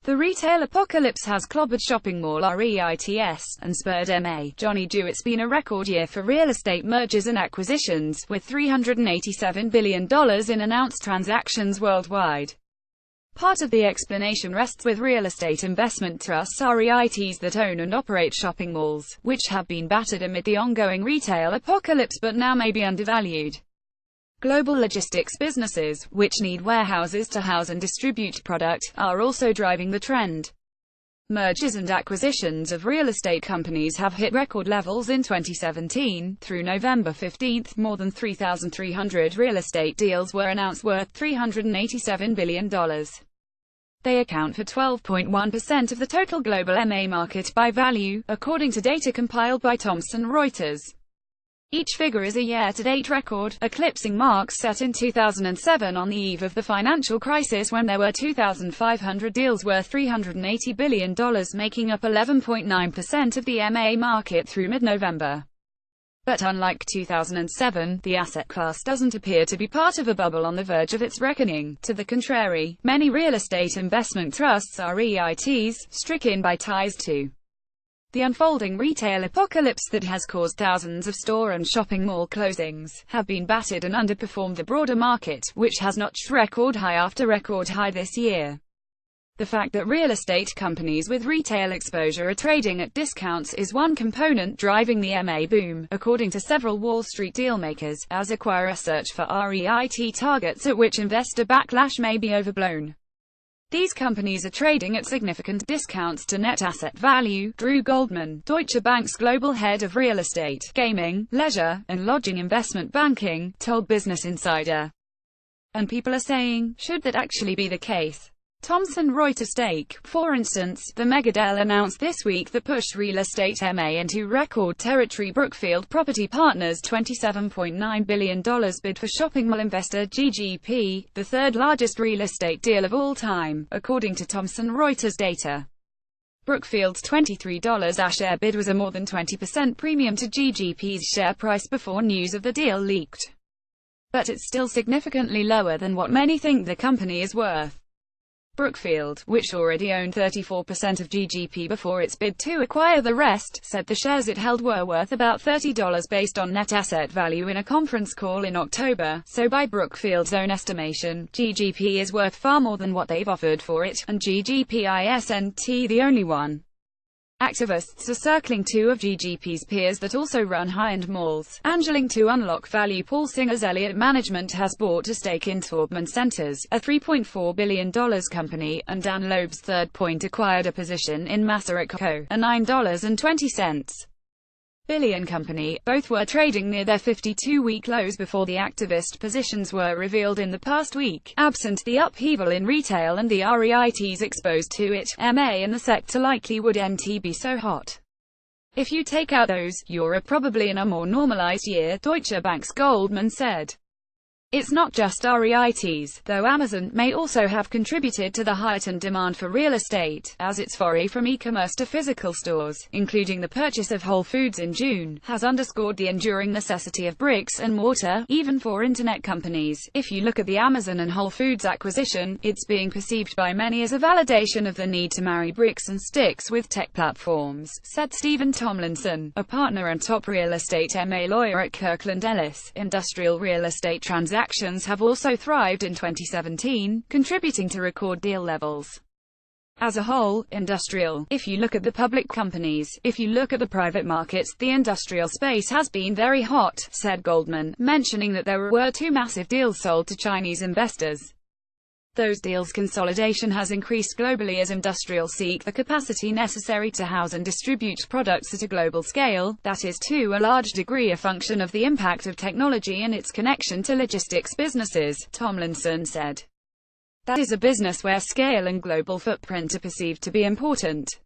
The retail apocalypse has clobbered shopping mall REITs, and spurred M.A. Johnny Do. It's been a record year for real estate mergers and acquisitions, with $387 billion in announced transactions worldwide. Part of the explanation rests with real estate investment trusts REITs that own and operate shopping malls, which have been battered amid the ongoing retail apocalypse but now may be undervalued. Global logistics businesses, which need warehouses to house and distribute product, are also driving the trend. Mergers and acquisitions of real estate companies have hit record levels in 2017. Through November 15, more than 3,300 real estate deals were announced worth $387 billion. They account for 12.1% of the total global M&A market by value, according to data compiled by Thomson Reuters. Each figure is a year-to-date record, eclipsing marks set in 2007 on the eve of the financial crisis when there were 2,500 deals worth $380 billion, making up 11.9% of the M&A market through mid-November. But unlike 2007, the asset class doesn't appear to be part of a bubble on the verge of its reckoning. To the contrary, many real estate investment trusts are REITs, stricken by ties to the unfolding retail apocalypse that has caused thousands of store and shopping mall closings, have been battered and underperformed the broader market, which has notched record high after record high this year. The fact that real estate companies with retail exposure are trading at discounts is one component driving the M&A boom, according to several Wall Street dealmakers, as acquirers search for REIT targets at which investor backlash may be overblown. These companies are trading at significant discounts to net asset value. Drew Goldman, Deutsche Bank's global head of real estate, gaming, leisure, and lodging investment banking, told Business Insider. And people are saying, should that actually be the case? Thomson Reuters take, for instance, the megadeal announced this week that pushed real estate M&A into record territory. Brookfield Property Partners' $27.9 billion bid for shopping mall investor GGP, the third largest real estate deal of all time, according to Thomson Reuters data. Brookfield's $23 a share bid was a more than 20% premium to GGP's share price before news of the deal leaked. But it's still significantly lower than what many think the company is worth. Brookfield, which already owned 34% of GGP before its bid to acquire the rest, said the shares it held were worth about $30 based on net asset value in a conference call in October. So by Brookfield's own estimation, GGP is worth far more than what they've offered for it, and GGP isn't the only one. Activists are circling two of GGP's peers that also run high-end malls, angeling to unlock value. Paul Singer's Elliott Management has bought a stake in Taubman Centers, a $3.4 billion company, and Dan Loeb's Third Point acquired a position in Masaryk Co., a $9.20 billion company. Both were trading near their 52-week lows before the activist positions were revealed in the past week. Absent the upheaval in retail and the REITs exposed to it, M&A in the sector likely wouldn't be so hot. If you take out those, you're probably in a more normalized year, Deutsche Bank's Goldman said. It's not just REITs, though Amazon may also have contributed to the heightened demand for real estate, as its foray from e-commerce to physical stores, including the purchase of Whole Foods in June, has underscored the enduring necessity of bricks and mortar, even for internet companies. If you look at the Amazon and Whole Foods acquisition, it's being perceived by many as a validation of the need to marry bricks and sticks with tech platforms, said Stephen Tomlinson, a partner and top real estate M&A lawyer at Kirkland Ellis. Industrial real estate transactions have also thrived in 2017, contributing to record deal levels. As a whole, industrial, if you look at the public companies, if you look at the private markets, the industrial space has been very hot, said Goldman, mentioning that there were two massive deals sold to Chinese investors. Those deals' consolidation has increased globally as industrials seek the capacity necessary to house and distribute products at a global scale. That is to a large degree a function of the impact of technology and its connection to logistics businesses, Tomlinson said. That is a business where scale and global footprint are perceived to be important.